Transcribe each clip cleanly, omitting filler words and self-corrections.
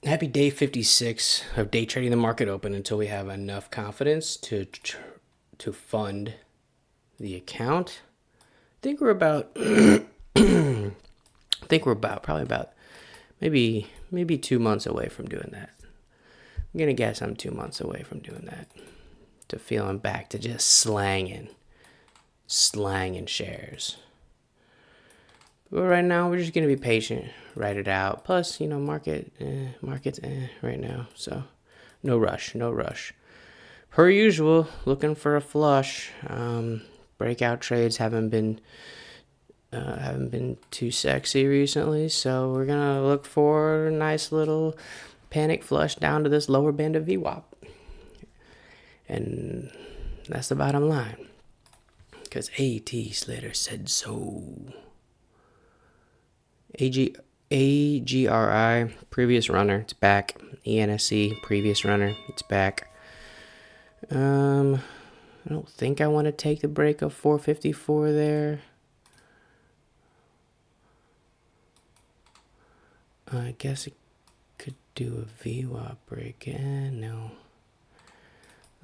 Happy day 56 of day trading the market open until we have enough confidence to fund the account. I think we're about probably about maybe 2 months away from doing that. I'm gonna guess I'm 2 months away from doing that. To feeling back to just slanging shares. But right now we're just gonna be patient, write it out. Plus, market's right now, so no rush. Per usual, looking for a flush. Breakout trades haven't been too sexy recently, so we're gonna look for a nice little panic flush down to this lower band of VWAP, and that's the bottom line. Because A.T. Slater said so. AGRI, previous runner, it's back. ENSC, previous runner, it's back. I don't think I want to take the break of 454 there. I guess it could do a VWAP break. No.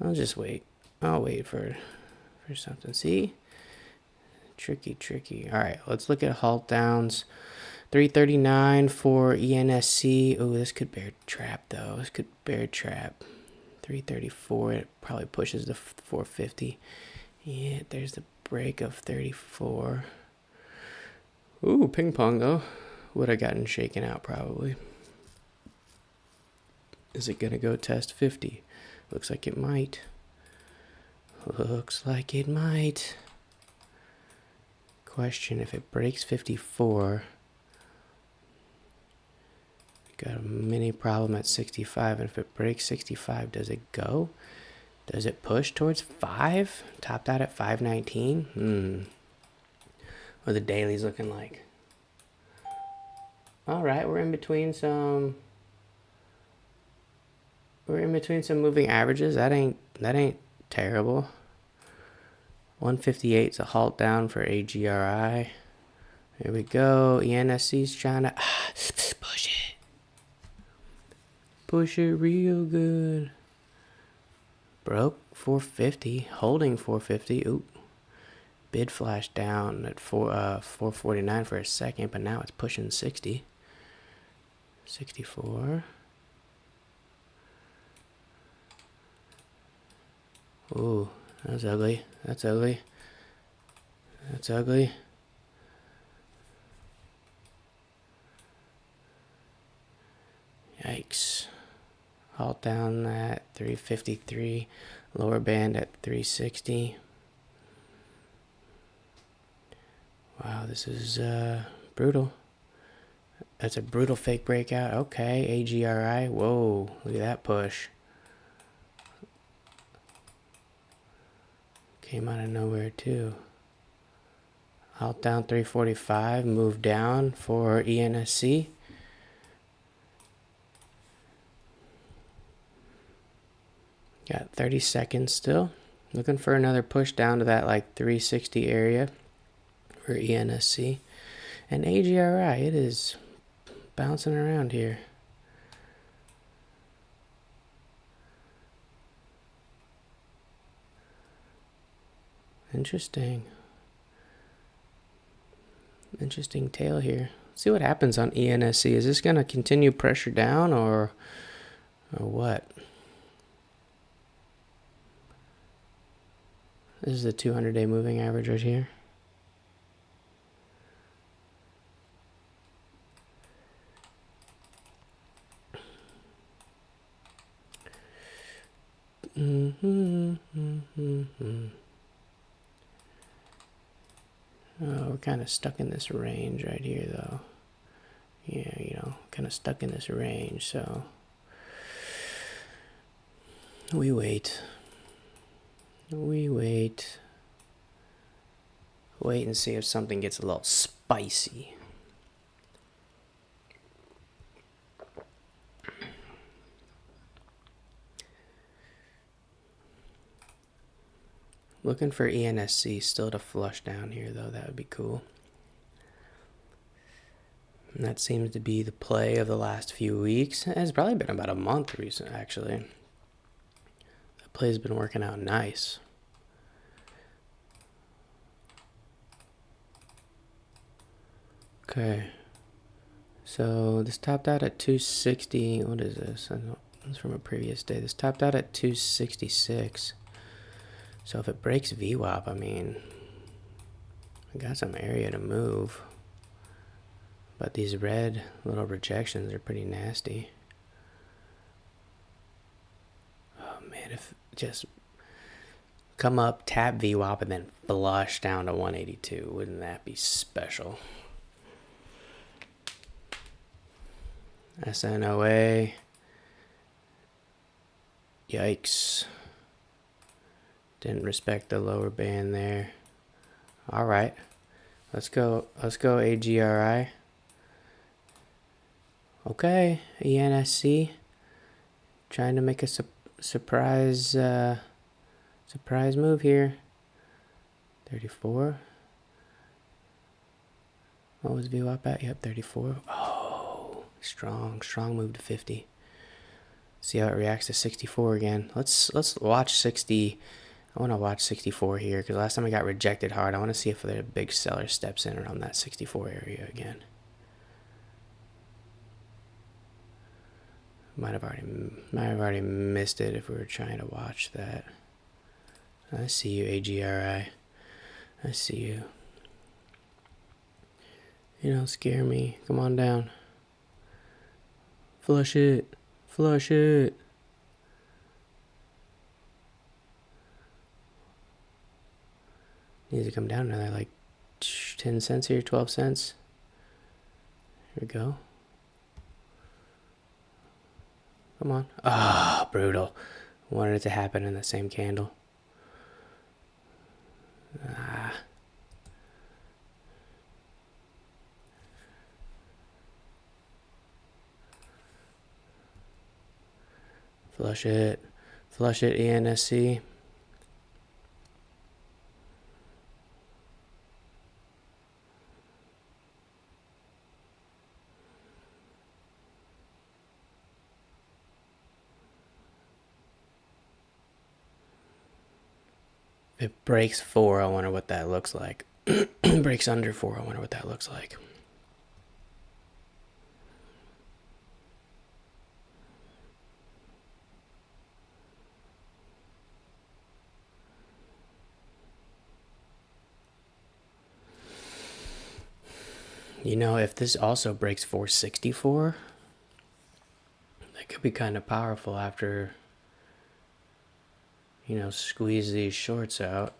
I'll just wait. I'll wait for something. See? Tricky. All right, let's look at halt downs. 339 for ENSC. Oh, this could bear trap, though. 334. It probably pushes the 450. Yeah, there's the break of 34. Ooh, ping pong, though. Would have gotten shaken out, probably. Is it going to go test 50? Looks like it might. Question, if it breaks 54, got a mini problem at 65, and if it breaks 65, does it go? Does it push towards 5? Topped out at 519? What are the dailies looking like? Alright, we're in between some moving averages. That ain't terrible. 158 is a halt down for AGRI. Here we go. ENSC's trying to push it real good. Broke 450, holding 450. Ooh. Bid flash down at 449 for a second, but now it's pushing 60. 64. Ooh, that's ugly. Yikes. Halt down at 353. Lower band at 360. Wow, this is brutal. That's a brutal fake breakout. Okay, AGRI. Whoa, look at that push. Came out of nowhere, too. Halt down 345. Move down for ENSC. Got 30 seconds still. Looking for another push down to that like 360 area for ENSC. And AGRI, it is bouncing around here. Interesting tail here. Let's see what happens on ENSC. Is this going to continue pressure down or what? This is the 200-day moving average right here. Oh, we're kind of stuck in this range right here, though. Yeah, kind of stuck in this range, so we wait. Wait and see if something gets a little spicy. Looking for ENSC still to flush down here, though. That would be cool. And that seems to be the play of the last few weeks. It's probably been about a month recent, actually. That play's been working out nice. Okay. So this topped out at 260. What is this? I know it's from a previous day. This topped out at 266. So if it breaks VWAP, I mean, I got some area to move. But these red little rejections are pretty nasty. Oh man, if just come up, tap VWAP, and then flush down to 182, wouldn't that be special? SNOA. Yikes. Didn't respect the lower band there. All right. Let's go AGRI. Okay, ENSC. Trying to make a surprise move here. 34. What was VWAP at? Yep, 34. Oh, strong move to 50. See how it reacts to 64 again. Let's watch 60. I want to watch 64 here because last time I got rejected hard. I want to see if the big seller steps in around that 64 area again. Might have already missed it if we were trying to watch that. I see you, AGRI. I see you. You don't scare me. Come on down. Flush it. Flush it. Needs to come down another like 10 cents here, 12 cents. Here we go. Come on. Ah, oh, brutal. Wanted it to happen in the same candle. Ah. Flush it. Flush it, ENSC. If it breaks 4, I wonder what that looks like. Breaks under 4, I wonder what that looks like. You know, if this also breaks 464, that could be kind of powerful after, you know, squeeze these shorts out.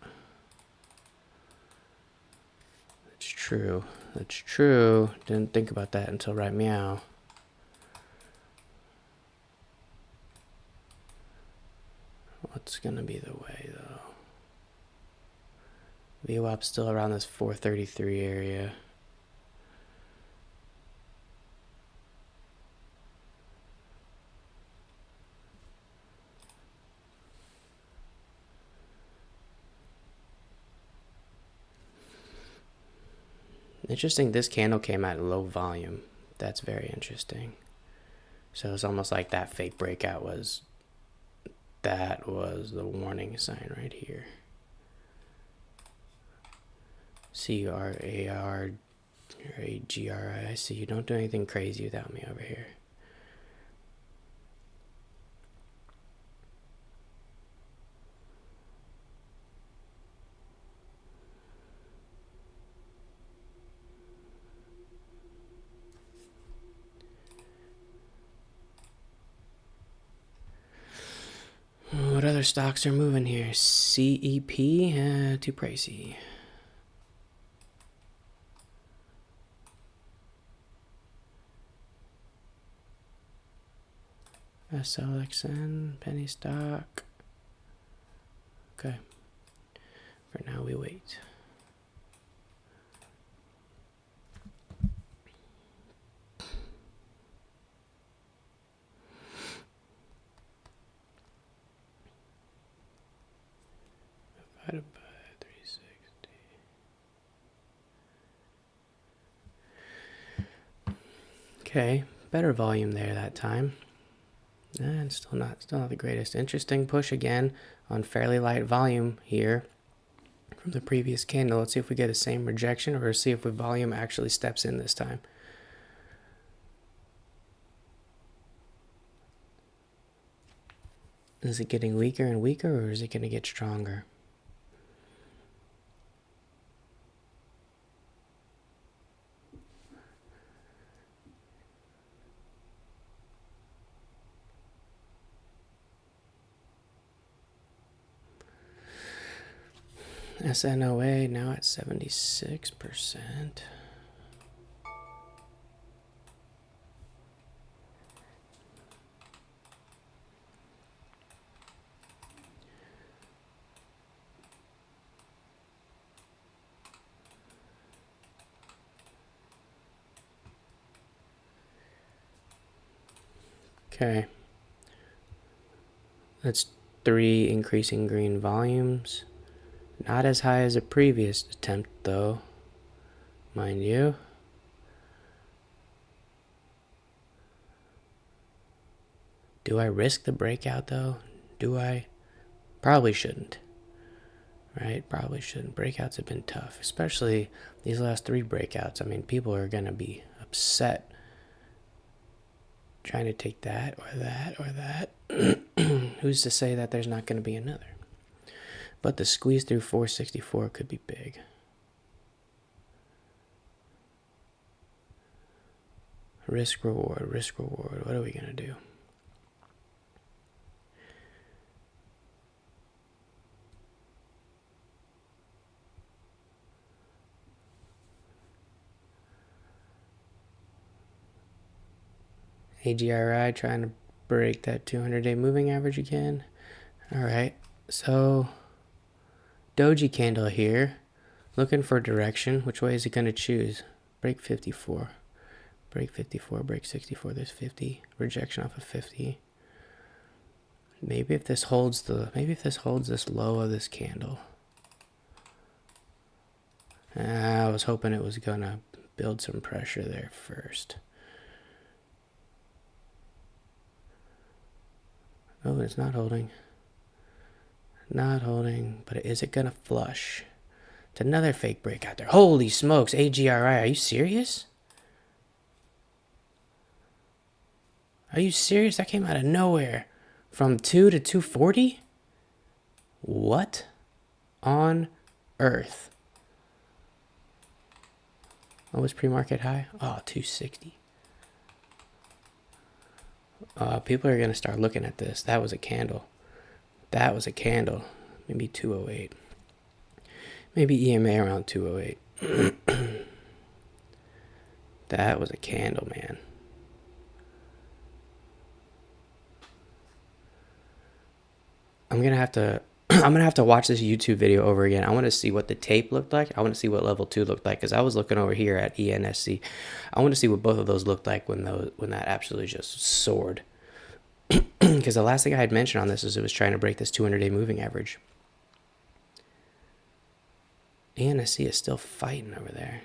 That's true. That's true. Didn't think about that until right meow. What's gonna be the way though? VWAP's still around this 433 area. Interesting, this candle came at low volume. That's very interesting. So it's almost like that fake breakout was, that was the warning sign right here. CRAR or AGRI. I see you. Don't do anything crazy without me over here. What other stocks are moving here? CEP, too pricey. SLXN, penny stock. Okay. For now, we wait. Divided by 360. Okay, better volume there that time. And still not the greatest. Interesting push again on fairly light volume here from the previous candle. Let's see if we get the same rejection, or see if the volume actually steps in this time. Is it getting weaker and weaker, or is it going to get stronger? SNOA now at 76%. Okay. That's 3 increasing green volumes. Not as high as a previous attempt, though, mind you. Do I risk the breakout, though? Do I? Probably shouldn't. Right? Probably shouldn't. Breakouts have been tough, especially these last 3 breakouts. I mean, people are going to be upset trying to take that or that or that. Who's to say that there's not going to be another? But the squeeze through 464 could be big. Risk reward, risk reward. What are we going to do? AGRI trying to break that 200-day moving average again. All right, so doji candle here, looking for direction. Which way is it going to choose? Break 54, break 54, break 64. There's 50, rejection off of 50. Maybe if this holds this low of this candle. I was hoping it was gonna build some pressure there first. Oh, it's not holding. Not holding, but is it gonna flush? It's another fake breakout there. Holy smokes, AGRI, are you serious? Are you serious? That came out of nowhere. From 2 to 240? What on earth? What was pre-market high? Oh, 260. People are going to start looking at this. That was a candle. That was a candle. Maybe 208. Maybe EMA around 208. That was a candle, man. I'm gonna have to watch this YouTube video over again. I want to see what the tape looked like. I want to see what level 2 looked like, because I was looking over here at ENSC. I want to see what both of those looked like when that absolutely just soared. Because the last thing I had mentioned on this is it was trying to break this 200-day moving average. ENSC is still fighting over there.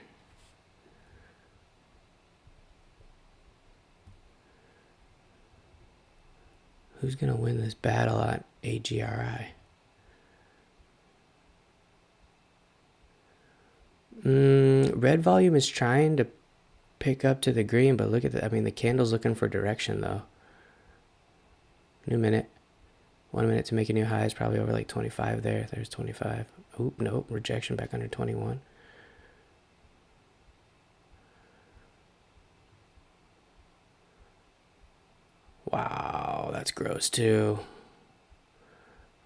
Who's gonna win this battle at AGRI? Red volume is trying to pick up to the green, but look at that. I mean, the candle's looking for direction, though. New minute. 1 minute to make a new high is probably over like 25 there. There's 25. Oop, nope. Rejection back under 21. Wow, that's gross, too.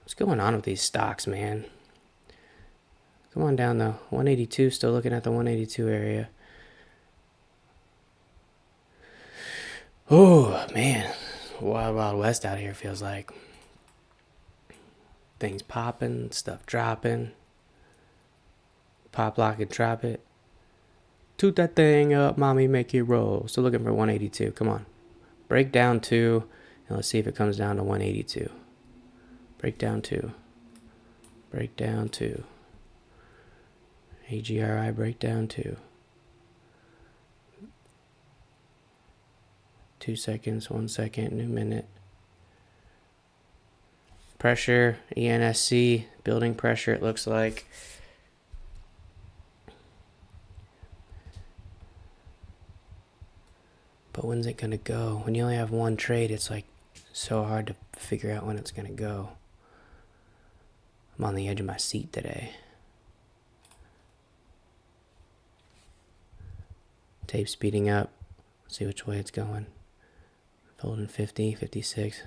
What's going on with these stocks, man? Come on down, though. 182, still looking at the 182 area. Oh, man. Wild, wild west out here, feels like. Things popping, stuff dropping. Pop, lock, and drop it. Toot that thing up, mommy, make it roll. Still looking for 182. Come on. Break down 2, and let's see if it comes down to 182. Break down 2. Break down 2. AGRI breakdown 2. 2 seconds, 1 second, new minute. Pressure, ENSC, building pressure, it looks like. But when's it going to go? When you only have one trade, it's like so hard to figure out when it's going to go. I'm on the edge of my seat today. Tape speeding up. Let's see which way it's going. Holding 50, 56.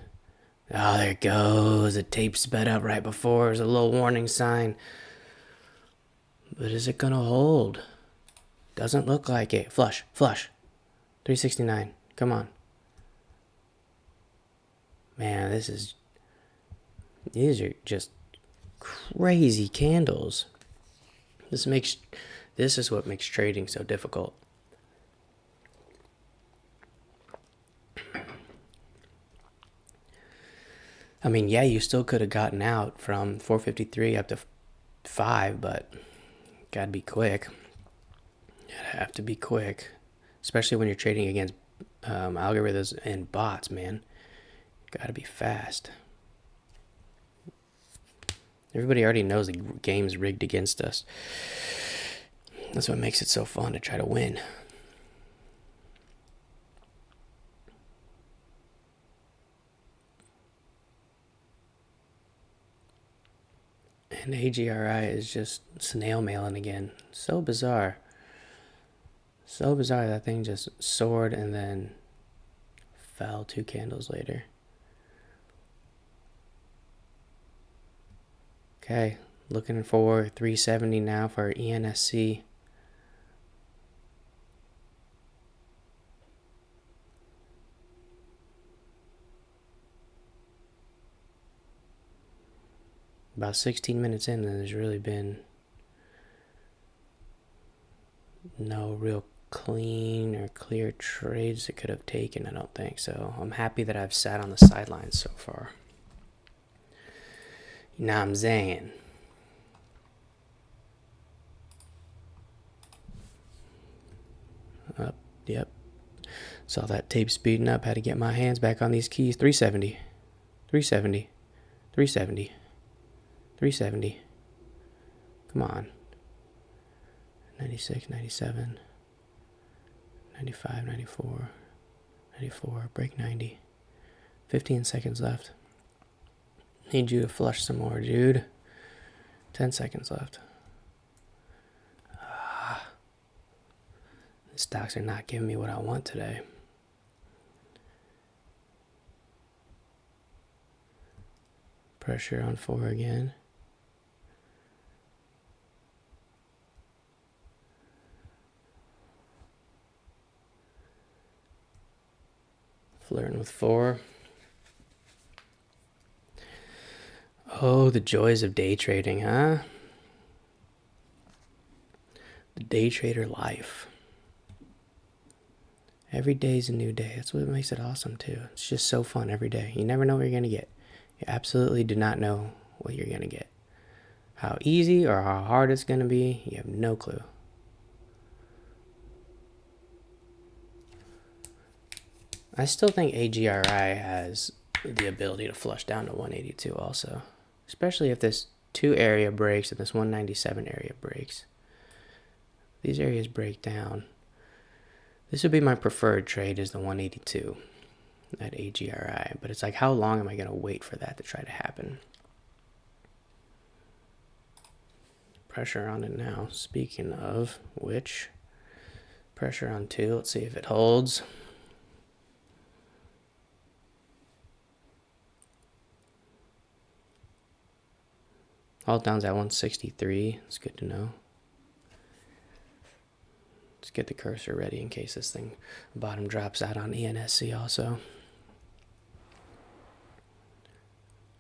Oh, there it goes. The tape sped up right before. There's a little warning sign. But is it going to hold? Doesn't look like it. Flush, flush. 369. Come on. Man, these are just crazy candles. This is what makes trading so difficult. I mean, yeah, you still could have gotten out from 453 up to 5, but gotta be quick. Gotta have to be quick, especially when you're trading against algorithms and bots, man. Gotta be fast. Everybody already knows the game's rigged against us. That's what makes it so fun to try to win. And AGRI is just snail mailing again. So bizarre. So bizarre. That thing just soared and then fell 2 candles later. Okay, looking for 370 now for our ENSC. About 16 minutes in, and there's really been no real clean or clear trades that could have taken, I don't think. So I'm happy that I've sat on the sidelines so far. You know what I'm saying? Up, yep. Saw that tape speeding up. Had to get my hands back on these keys. 370. 370. 370. 370. Come on. 96, 97. 95, 94. 94. Break 90. 15 seconds left. Need you to flush some more, dude. 10 seconds left. The stocks are not giving me what I want today. Pressure on 4 again. Flirting with 4. Oh, the joys of day trading, huh? The day trader life. Every day's a new day. That's what makes it awesome, too. It's just so fun every day. You never know what you're going to get. You absolutely do not know what you're going to get. How easy or how hard it's going to be, you have no clue. I still think AGRI has the ability to flush down to 182 also. Especially if this 2 area breaks and this 197 area breaks. These areas break down. This would be my preferred trade, is the 182 at AGRI. But it's like, how long am I going to wait for that to try to happen? Pressure on it now. Speaking of which, pressure on 2. Let's see if it holds. Hold down's at 163. It's good to know. Let's get the cursor ready in case this thing bottom drops out on ENSC also.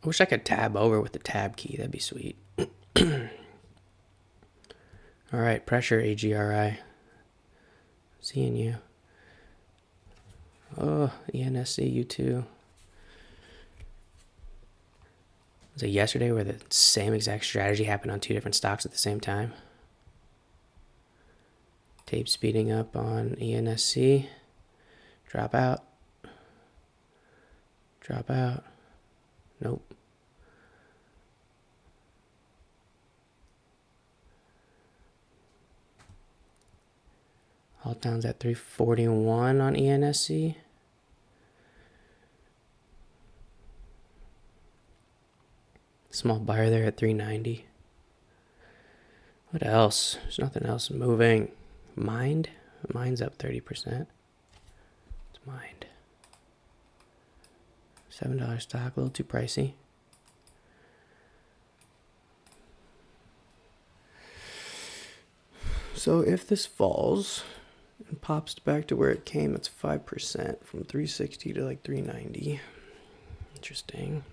I wish I could tab over with the tab key. That'd be sweet. All right, pressure AGRI. Seeing you. Oh, ENSC, you too. Was it yesterday where the same exact strategy happened on 2 different stocks at the same time? Tape speeding up on ENSC. Drop out. Drop out. Nope. All downs at 341 on ENSC. Small buyer there at 390. What else? There's nothing else moving. Mind? Mind's up 30%. It's Mind. $7 stock, a little too pricey. So if this falls and pops back to where it came, it's 5% from 360 to like 390. Interesting.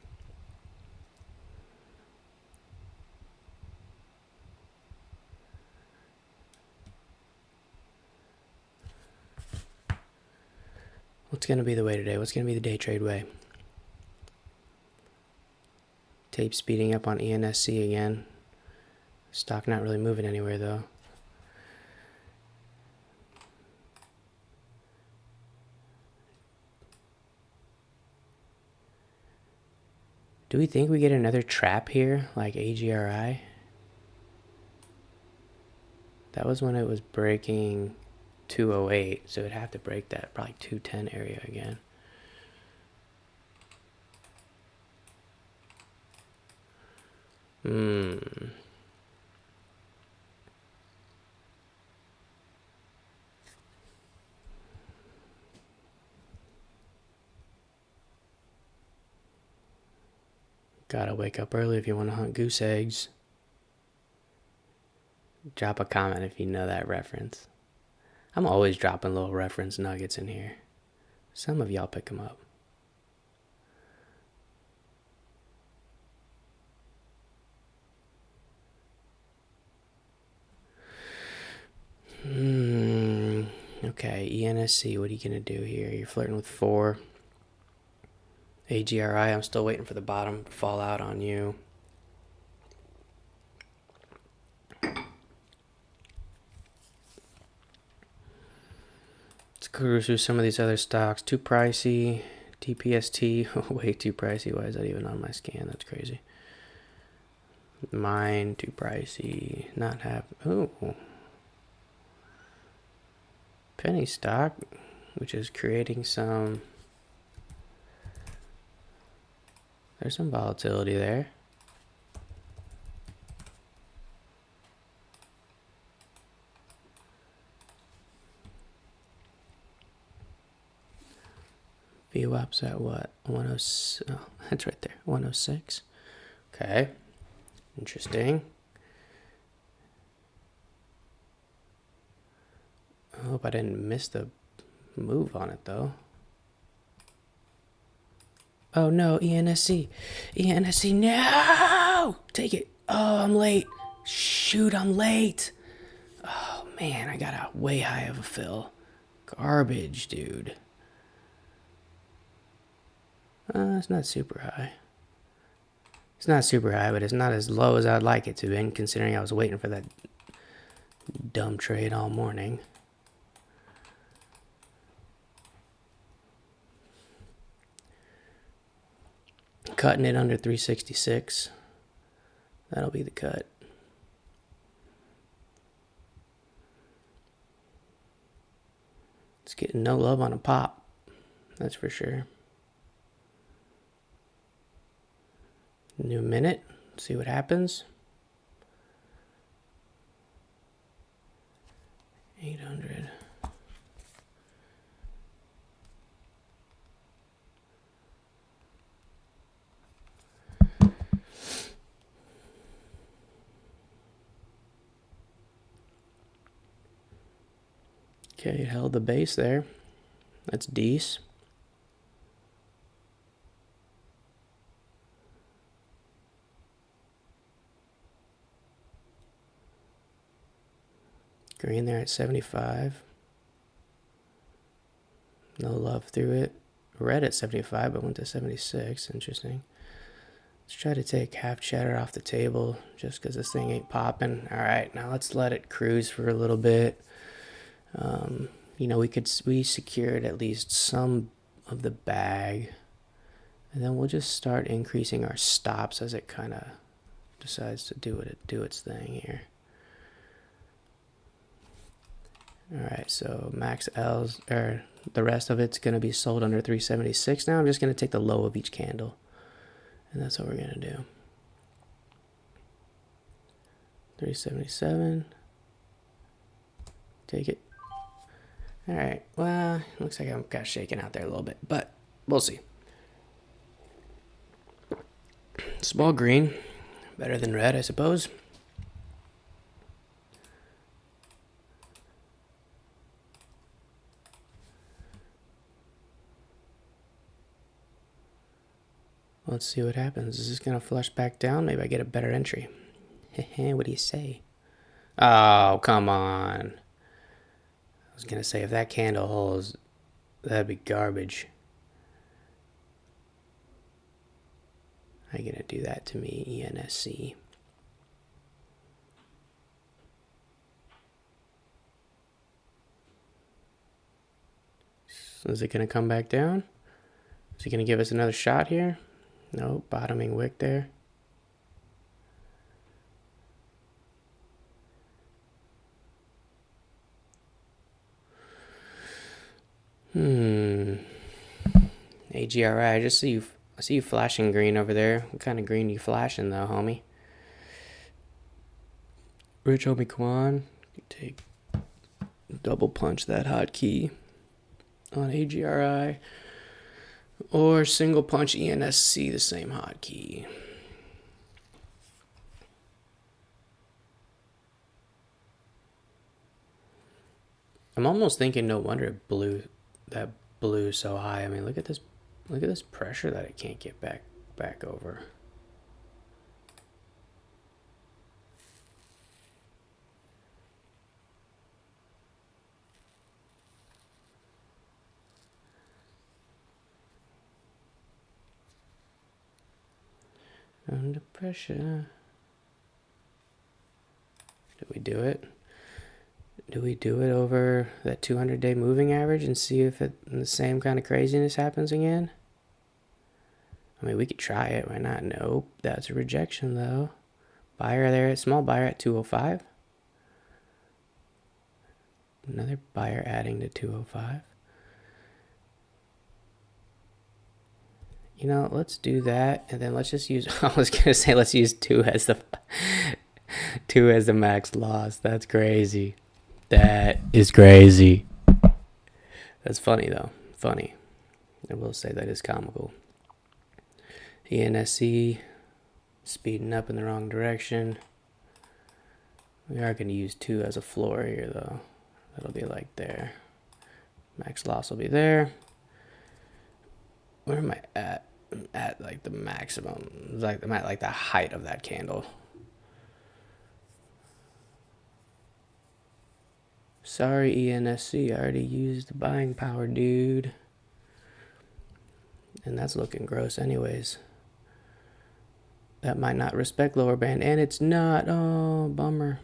What's going to be the way today? What's going to be the day trade way? Tape speeding up on ENSC again. Stock not really moving anywhere though. Do we think we get another trap here like AGRI? That was when it was breaking 208, so it'd have to break that probably 210 area again. Gotta wake up early if you want to hunt goose eggs. Drop a comment if you know that reference. I'm always dropping little reference nuggets in here. Some of y'all pick them up. Okay, ENSC, what are you going to do here? You're flirting with 4. AGRI, I'm still waiting for the bottom to fall out on you. Let's cruise through some of these other stocks. Too pricey. TPST, way too pricey. Why is that even on my scan? That's crazy. Mine, too pricey. Not have. Oh. Penny stock, which is creating some. There's some volatility there. VWAP's at what? 106. Oh, that's right there. 106. Okay. Interesting. I hope I didn't miss the move on it though. Oh no, ENSC. ENSC, no! Take it. Oh, I'm late. Shoot, I'm late. Oh man, I got a way high of a fill. Garbage, dude. It's not super high. It's not super high, but it's not as low as I'd like it to be, considering I was waiting for that dumb trade all morning. Cutting it under 366. That'll be the cut. It's getting no love on a pop. That's for sure. New minute. See what happens. 800. Okay, it held the base there. That's decent. Green there at 75. No love through it. Red at 75, but went to 76. Interesting. Let's try to take half chatter off the table just because this thing ain't popping. All right, now let's let it cruise for a little bit. You know, we secured at least some of the bag And then we'll just start increasing our stops as it kind of decides to do its thing here. All right, so max L's, or the rest of it's going to be sold under 376. Now I'm just going to take the low of each candle, and that's what we're going to do. 377. Take it. All right, well, looks like I'm kind of shaking out there a little bit, but we'll see. Small green, better than red, I suppose. Let's see what happens. Is this going to flush back down? Maybe I get a better entry. What do you say? Oh, come on. I was going to say, if that candle holds, that'd be garbage. How are you going to do that to me, ENSC? So is it going to come back down? Is he going to give us another shot here? No, bottoming wick there. AGRI, I see you flashing green over there. What kind of green are you flashing though, homie? Rich homie Kwan, take double punch that hotkey on AGRI, or single punch ENSC, the same hotkey. I'm almost thinking no wonder it blew so high. I mean, look at this pressure that it can't get back over. Under pressure. Did we do it? Do we do it over that 200-day moving average and see if the same kind of craziness happens again? I mean, we could try it. Why not? Nope. That's a rejection, though. Buyer there, small buyer at 205. Another buyer adding to 205. You know, let's do that, and then let's just use, I was going to say let's use 2 as the max loss. That's crazy. That is crazy. That's funny, though. Funny. I will say that is comical. ENSC speeding up in the wrong direction. We are going to use 2 as a floor here, though. That'll be like there. Max loss will be there. Where am I at? I'm at like the maximum. Like I'm at like the height of that candle. Sorry, ENSC. I already used the buying power, dude. And that's looking gross anyways. That might not respect lower band, and it's not. Oh, bummer.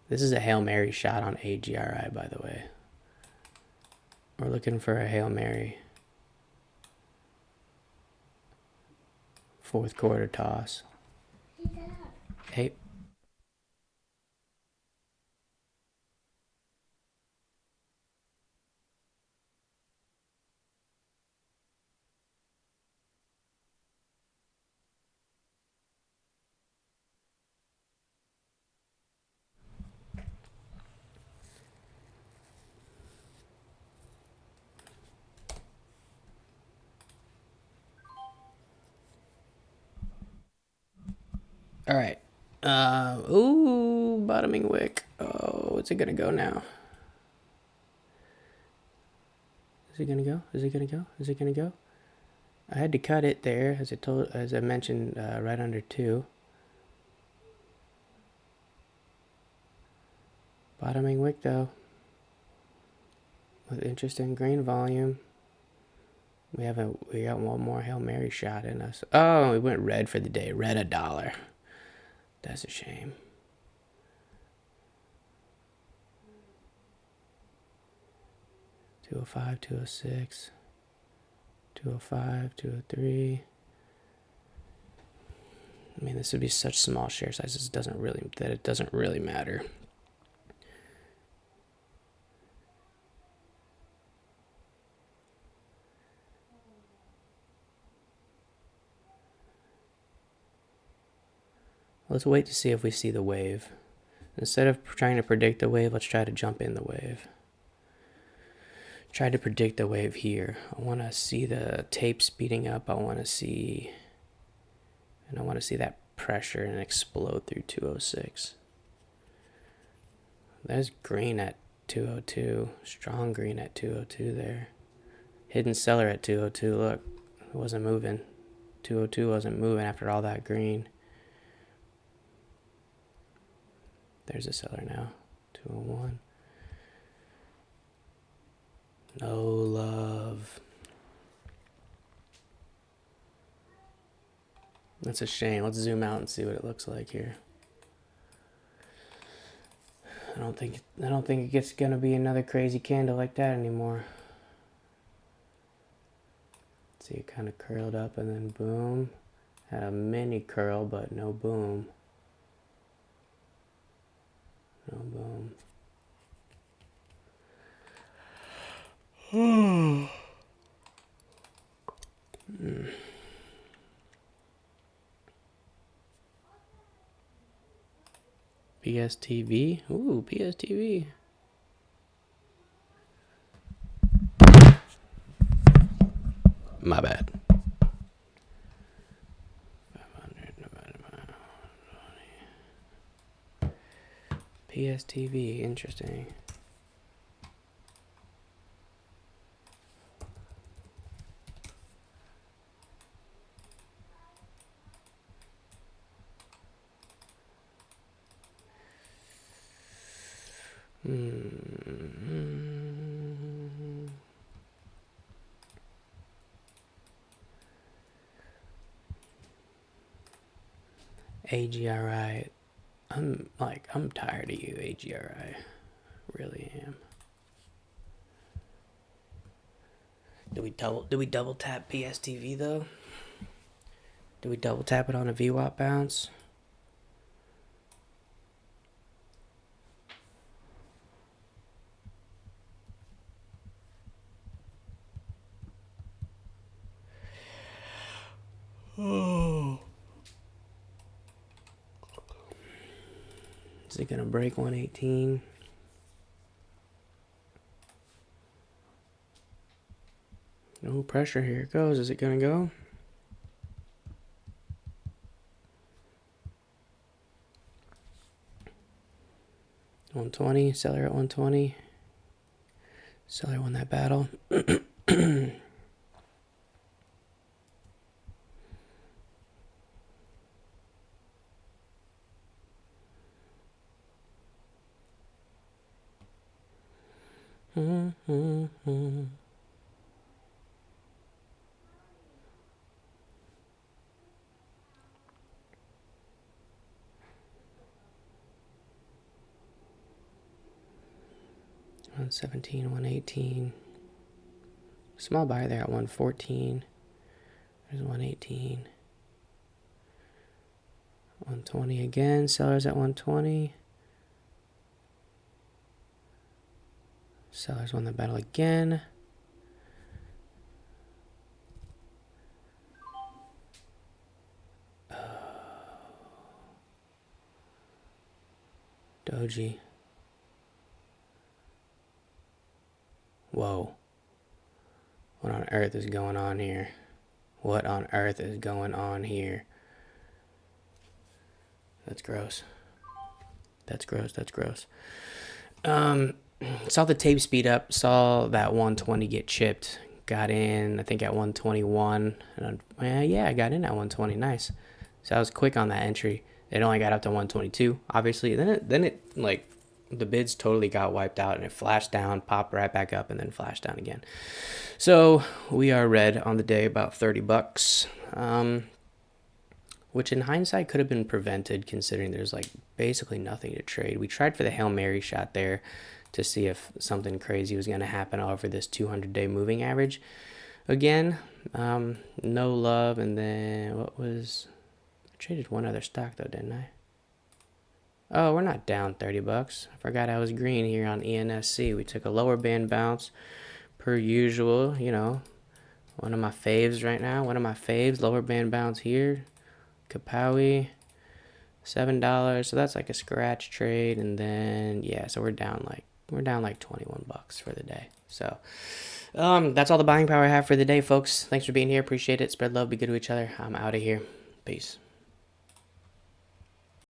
This is a Hail Mary shot on AGRI, by the way. We're looking for a Hail Mary. Fourth quarter toss. Hey. All right. Ooh, bottoming wick. Oh, what's it gonna go now? Is it gonna go? Is it gonna go? Is it gonna go? I had to cut it there, as I mentioned, right under 2. Bottoming wick though, with interesting green volume. We got one more Hail Mary shot in us. Oh, we went red for the day. Red $1. That's a shame. 205, 206, 205, 203. I mean, this would be such small share sizes it doesn't really matter. Let's wait to see if we see the wave. Instead of trying to predict the wave, let's try to jump in the wave. Try to predict the wave here. I want to see the tape speeding up. I want to see that pressure and explode through 206. There's green at 202. Strong green at 202 there. Hidden seller at 202. Look, it wasn't moving. 202 wasn't moving after all that green. There's a seller now. 201. No love. That's a shame. Let's zoom out and see what it looks like here. I don't think it's gonna be another crazy candle like that anymore. See, it kind of curled up and then boom. Had a mini curl, but no boom. No boom. PSTV? Ooh, PSTV. My bad. 500 divided by 20. PSTV, interesting. AGRI. I'm tired of you, AGRI. Really am. Do we double tap PSTV though? Do we double tap it on a VWAP bounce? Oh. Is it gonna break 118? No pressure, here it goes. Is it gonna go? $120, seller at 120. Seller won that battle. $117, $118. Small buy there at $114. There's $118. $120 again. Sellers at $120. Sellers won the battle again. Doji. Whoa. What on earth is going on here? What on earth is going on here? That's gross. That's gross. That's gross. Saw the tape speed up. Saw that 120 get chipped. Got in, I think, at 121. And yeah, I got in at 120. Nice. So I was quick on that entry. It only got up to 122, obviously. Then it like the bids totally got wiped out and it flashed down, popped right back up, and then flashed down again. So we are red on the day, about $30, which in hindsight could have been prevented considering there's like basically nothing to trade. We tried for the Hail Mary shot there to see if something crazy was going to happen over this 200-day moving average. Again, no love. And then what was... I traded one other stock though, didn't I? Oh, we're not down 30 bucks. I forgot I was green here on ENSC. We took a lower band bounce per usual, you know. One of my faves right now. One of my faves. Lower band bounce here. Kapowie. $7. So that's like a scratch trade. And then, yeah, so we're down like 21 bucks for the day. So that's all the buying power I have for the day, folks. Thanks for being here. Appreciate it. Spread love. Be good to each other. I'm out of here. Peace.